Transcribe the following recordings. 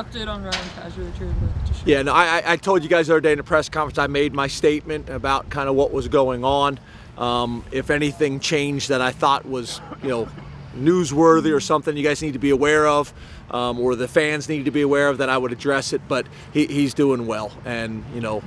update on Ryan Kaiser that you're able to share? Yeah, no, I told you guys the other day in the press conference, I made my statement about kind of what was going on. If anything changed that I thought was, newsworthy or something you guys need to be aware of, or the fans need to be aware of, that I would address it. But he's doing well, and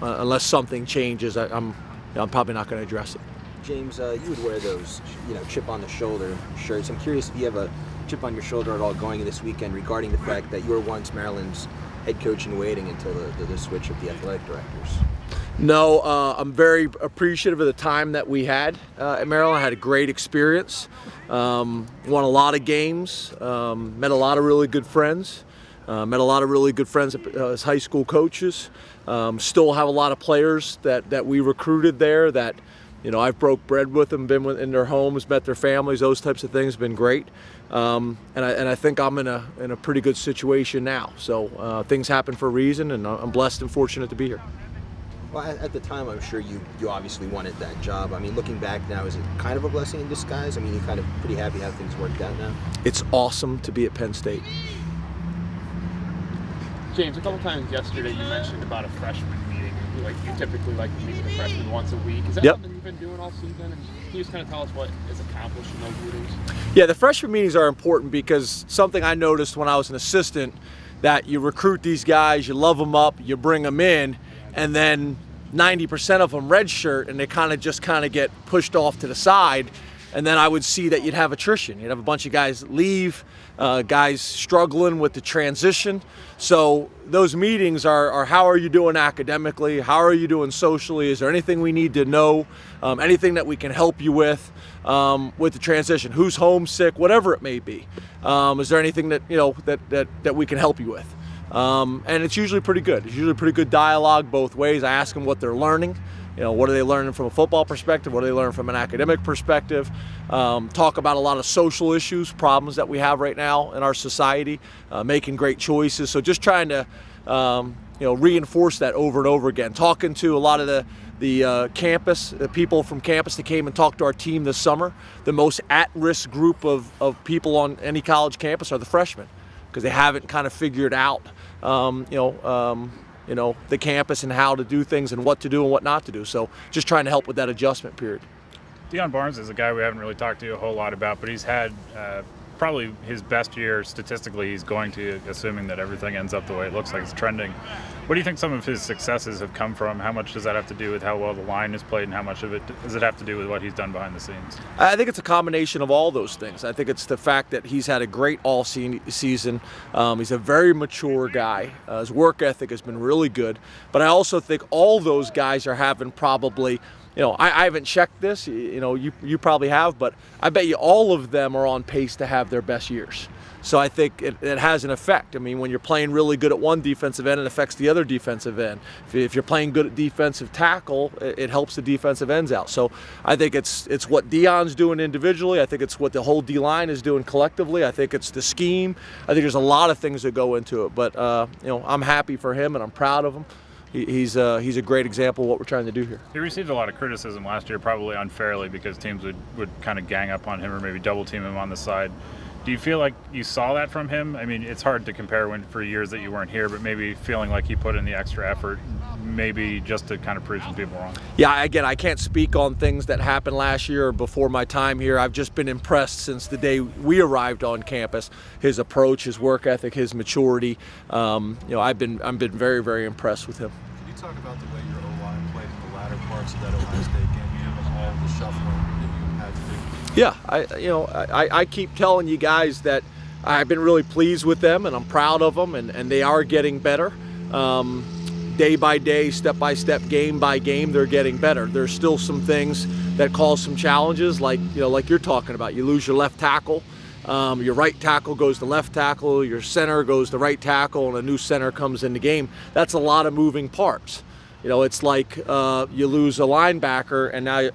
unless something changes, I'm probably not going to address it. James, you would wear those, chip on the shoulder shirts. I'm curious if you have a chip on your shoulder at all going this weekend regarding the fact that you were once Maryland's head coach in waiting until the switch of the athletic directors. No, I'm very appreciative of the time that we had at Maryland. I had a great experience, won a lot of games, met a lot of really good friends, met a lot of really good friends as high school coaches. Still have a lot of players that we recruited there that, I've broke bread with them, been in their homes, met their families, those types of things, been great. And I think I'm in a pretty good situation now. So things happen for a reason, and I'm blessed and fortunate to be here. Well, at the time, I'm sure you obviously wanted that job. I mean, looking back now, is it kind of a blessing in disguise? I mean, you're kind of pretty happy how things worked out now? It's awesome to be at Penn State. James, a couple times yesterday you mentioned about a freshman meeting. Like, you typically like to meet with a freshman once a week. Is that something you've been doing all season? And can you just kind of tell us what is accomplished in those meetings? Yeah, the freshman meetings are important because something I noticed when I was an assistant, that you recruit these guys, you love them up, you bring them in, and then 90% of them redshirt, and they kind of get pushed off to the side. And then I would see that you'd have attrition. You'd have a bunch of guys leave, guys struggling with the transition. So those meetings are how are you doing academically? How are you doing socially? Is there anything we need to know? Anything that we can help you with the transition? Who's homesick? Whatever it may be. Is there anything that that we can help you with? And it's usually pretty good. It's usually pretty good dialogue both ways. I ask them what they're learning. What are they learning from a football perspective? What are they learning from an academic perspective? Talk about a lot of social issues, problems that we have right now in our society, making great choices. So just trying to reinforce that over and over again. Talking to a lot of the campus, the people from campus that came and talked to our team this summer. The most at-risk group of people on any college campus are the freshmen, because they haven't kind of figured out the campus and how to do things and what to do and what not to do. So just trying to help with that adjustment period. Deion Barnes is a guy we haven't really talked to a whole lot about, but he's had probably his best year statistically. He's going to, assuming that everything ends up the way it looks like it's trending. What do you think some of his successes have come from? How much does that have to do with how well the line is played, and how much of it does it have to do with what he's done behind the scenes? I think it's a combination of all those things. I think it's the fact that he's had a great all-season. He's a very mature guy. His work ethic has been really good. But I also think all those guys are having probably, I haven't checked this, you probably have, but I bet you all of them are on pace to have their best years. So I think it has an effect. I mean, when you're playing really good at one defensive end, it affects the other defensive end. If you're playing good at defensive tackle, it helps the defensive ends out. So I think it's what Deion's doing individually. I think it's what the whole D-line is doing collectively. I think it's the scheme. I think there's a lot of things that go into it. But, I'm happy for him, and I'm proud of him. He's a great example of what we're trying to do here. He received a lot of criticism last year, probably unfairly, because teams would kind of gang up on him or maybe double team him on the side. Do you feel like you saw that from him? I mean, it's hard to compare for years that you weren't here, but maybe feeling like he put in the extra effort, maybe just to kind of prove some people wrong. Yeah, again, I can't speak on things that happened last year or before my time here. I've just been impressed since the day we arrived on campus. His approach, his work ethic, his maturity. I've been very, very impressed with him. Can you talk about the way your O-line played in the latter parts of that Ohio State game, given all the shuffling that you had to do? Yeah, I keep telling you guys that I've been really pleased with them, and I'm proud of them, and they are getting better. Day by day, step by step, game by game, they're getting better. There's still some things that cause some challenges, like you're talking about. You lose your left tackle, your right tackle goes to left tackle, your center goes to right tackle, and a new center comes in the game. That's a lot of moving parts. It's like you lose a linebacker, and now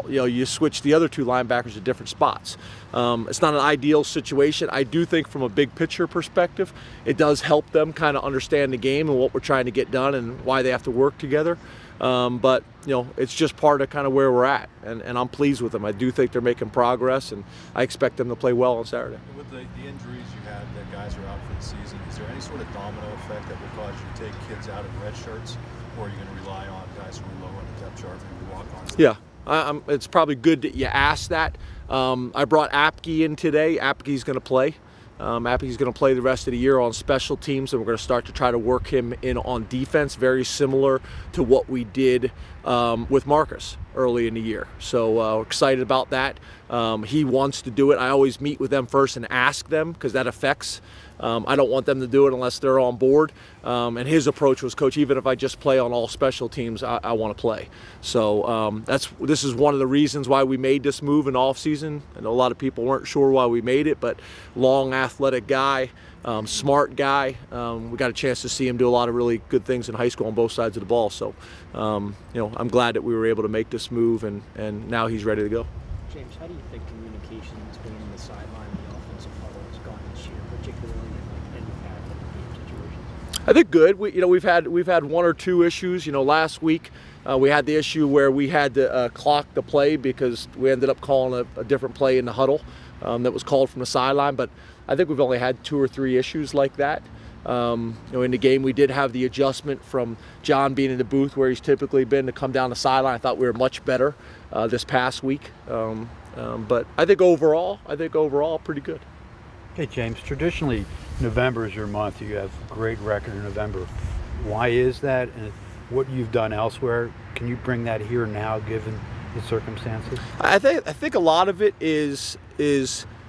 you switch the other two linebackers to different spots. It's not an ideal situation. I do think from a big picture perspective, it does help them kind of understand the game and what we're trying to get done and why they have to work together. But it's just part of kind of where we're at, and I'm pleased with them. I do think they're making progress, and I expect them to play well on Saturday. And with the injuries you had, that guys are out for the season, is there any sort of domino effect that will cause you to take kids out of red shirts, or are you going to rely on guys who are low on the depth chart, maybe walk-ons? Yeah. It's probably good that you asked that. I brought Apke in today. Apke's going to play. Apke's going to play the rest of the year on special teams, and we're going to start to try to work him in on defense, very similar to what we did with Marcus early in the year. So we're excited about that. He wants to do it. I always meet with them first and ask them, because that affects. I don't want them to do it unless they're on board. And his approach was, Coach, even if I just play on all special teams, I want to play. So this is one of the reasons why we made this move in off season. I know a lot of people weren't sure why we made it, but long, athletic guy, smart guy. We got a chance to see him do a lot of really good things in high school on both sides of the ball. So I'm glad that we were able to make this move, and now he's ready to go. James, how do you think communication between the sideline and the offensive huddle has gone this year, particularly in game situations? I think good. We've had one or two issues. Last week we had the issue where we had to clock the play because we ended up calling a different play in the huddle that was called from the sideline. But I think we've only had 2 or 3 issues like that. In the game, we did have the adjustment from John being in the booth where he's typically been to come down the sideline. I thought we were much better this past week. But I think overall, pretty good. Okay, James, traditionally November is your month. You have a great record in November. Why is that? And what you've done elsewhere, can you bring that here now given the circumstances? I think a lot of it is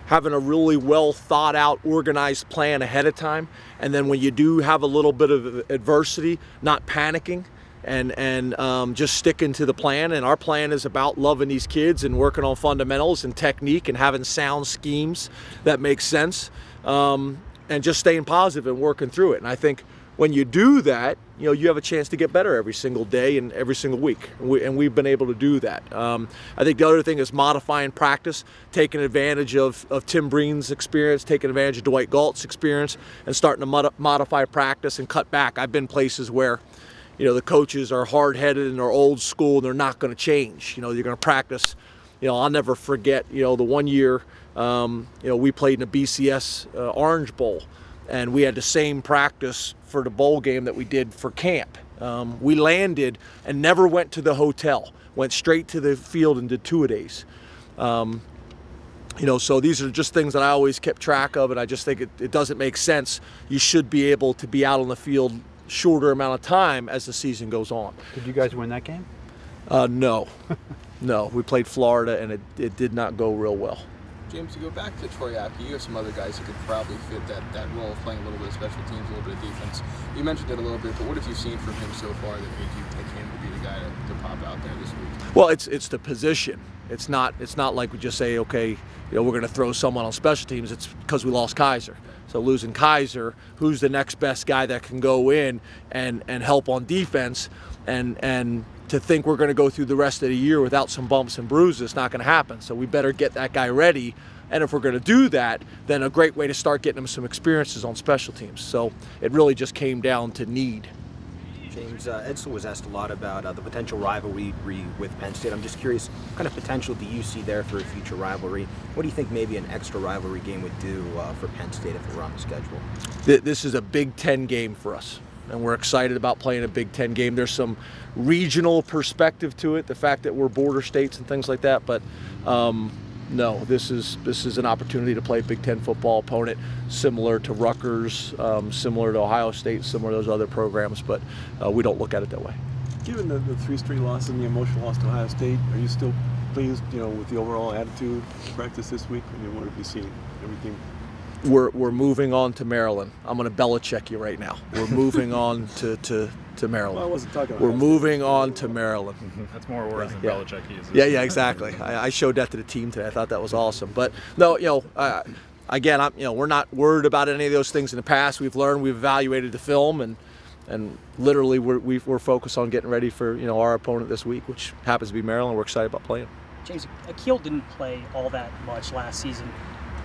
having a really well thought out, organized plan ahead of time, and then when you do have a little bit of adversity, not panicking and just sticking to the plan. And our plan is about loving these kids and working on fundamentals and technique and having sound schemes that make sense, and just staying positive and working through it. And I think when you do that, you have a chance to get better every single day and every single week. And we've been able to do that. I think the other thing is modifying practice, taking advantage of Tim Breen's experience, taking advantage of Dwight Galt's experience, and starting to modify practice and cut back. I've been places where, the coaches are hard-headed and they're old school and they're not going to change. You're going to practice. I'll never forget, the one year, we played in a BCS Orange Bowl, and we had the same practice for the bowl game that we did for camp. We landed and never went to the hotel, went straight to the field and did 2-a-days. So these are just things that I always kept track of, and I just think it doesn't make sense. You should be able to be out on the field shorter amount of time as the season goes on. Did you guys win that game? No. No, we played Florida, and it did not go real well. James, to go back to Troy Apke, you have some other guys who could probably fit that role of playing a little bit of special teams, a little bit of defense. You mentioned it a little bit, but what have you seen from him so far that made you pick him to be the guy to pop out there this week? Well, it's the position. It's not like we just say, okay, we're going to throw someone on special teams. It's because we lost Kaiser. So losing Kaiser, who's the next best guy that can go in and help on defense, and to think we're going to go through the rest of the year without some bumps and bruises, it's not going to happen. So we better get that guy ready. And if we're going to do that, then a great way to start getting him some experiences on special teams. So it really just came down to need. James, Edsel was asked a lot about the potential rivalry with Penn State. I'm just curious, what kind of potential do you see there for a future rivalry? What do you think maybe an extra rivalry game would do for Penn State if it were on the schedule? This is a Big Ten game for us, and we're excited about playing a Big Ten game. There's some regional perspective to it, the fact that we're border states and things like that, but no, this is an opportunity to play a Big Ten football opponent similar to Rutgers, similar to Ohio State, similar to those other programs, but we don't look at it that way. Given the 3 straight losses and the emotional loss to Ohio State, are you still pleased, with the overall attitude of practice this week? I mean, what have you seen? Everything? We're moving on to Maryland. I'm going to Belichick you right now. We're moving on to Maryland. Well, I wasn't talking about We're moving on to Maryland. That's more words than Belichick uses. Yeah, exactly. I showed that to the team today. I thought that was awesome. But no, again, we're not worried about any of those things in the past. We've learned, we've evaluated the film, and literally we're focused on getting ready for our opponent this week, which happens to be Maryland. We're excited about playing. James, Akil didn't play all that much last season.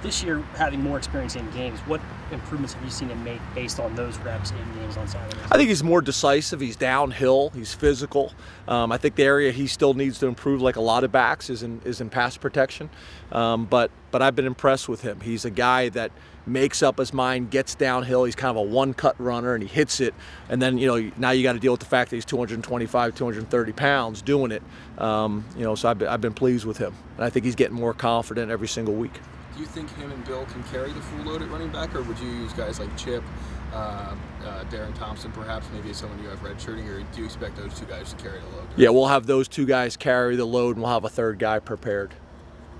This year, having more experience in games, what improvements have you seen him make based on those reps in games on Saturdays? I think he's more decisive. He's downhill. He's physical. I think the area he still needs to improve, like a lot of backs, is in pass protection. But I've been impressed with him. He's a guy that makes up his mind, gets downhill. He's kind of a one-cut runner, and he hits it. And then, you know, now you got to deal with the fact that he's 225, 230 pounds doing it. You know, so I've been pleased with him. And I think he's getting more confident every single week. Do you think him and Bill can carry the full load at running back, or would you use guys like Chip, Darren Thompson, perhaps, maybe someone you have redshirting, or do you expect those two guys to carry the load? Yeah, we'll have those two guys carry the load, and we'll have a third guy prepared.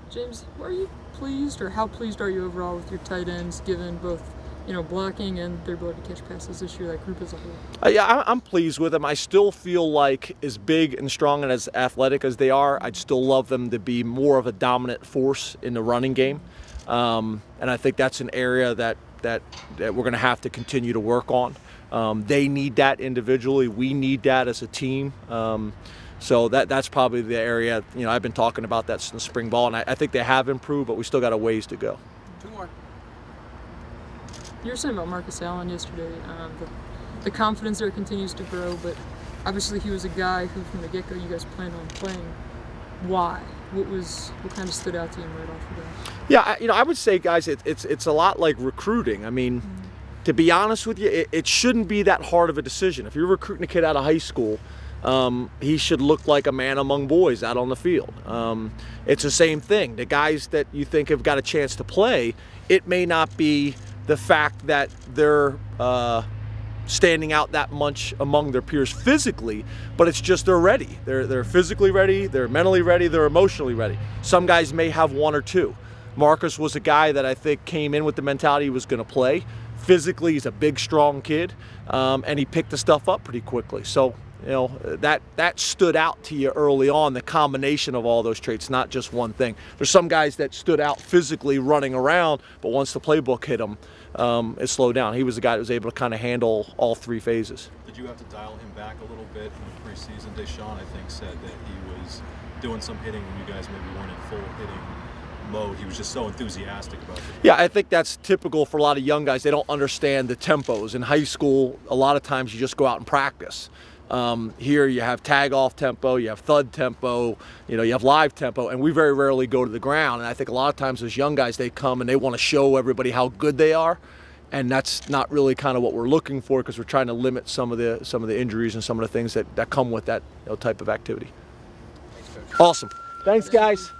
James, are you pleased, or how pleased are you overall with your tight ends, given both, you know, blocking and their ability to catch passes this year, that group as a whole? Yeah, I'm pleased with them. I still feel like, as big and strong and as athletic as they are, I'd still love them to be more of a dominant force in the running game. And I think that's an area that we're going to have to continue to work on. They need that individually. We need that as a team. So that's probably the area, you know, I've been talking about that since spring ball, and I think they have improved, but we still got a ways to go. Two more. You were saying about Marcus Allen yesterday, the confidence there continues to grow, but obviously he was a guy who from the get-go you guys planned on playing. Why? What kind of stood out to you right off the bat? Yeah, you know, I would say, guys, it's a lot like recruiting. I mean, to be honest with you, it shouldn't be that hard of a decision. If you're recruiting a kid out of high school, he should look like a man among boys out on the field. It's the same thing. The guys that you think have got a chance to play, it may not be the fact that they're standing out that much among their peers physically, but it's just they're ready. They're physically ready, they're mentally ready, they're emotionally ready. Some guys may have one or two. Marcus was a guy that I think came in with the mentality he was going to play. Physically, he's a big, strong kid, and he picked the stuff up pretty quickly. So, you know, that stood out to you early on, the combination of all those traits, not just one thing. There's some guys that stood out physically running around, but once the playbook hit them, it slowed down. He was the guy that was able to kind of handle all three phases. Did you have to dial him back a little bit in the preseason? Deshaun, I think, said that he was doing some hitting when you guys maybe weren't in full hitting mode. He was just so enthusiastic about it. Yeah, I think that's typical for a lot of young guys. They don't understand the tempos. In high school, a lot of times you just go out and practice. Here you have tag off tempo, you have thud tempo, you know, you have live tempo, and we very rarely go to the ground. And I think a lot of times as young guys, they come and they want to show everybody how good they are, and that's not really kind of what we're looking for, because we're trying to limit some of the injuries and some of the things that come with that, you know, type of activity. Thanks, Coach. Awesome. Thanks, guys.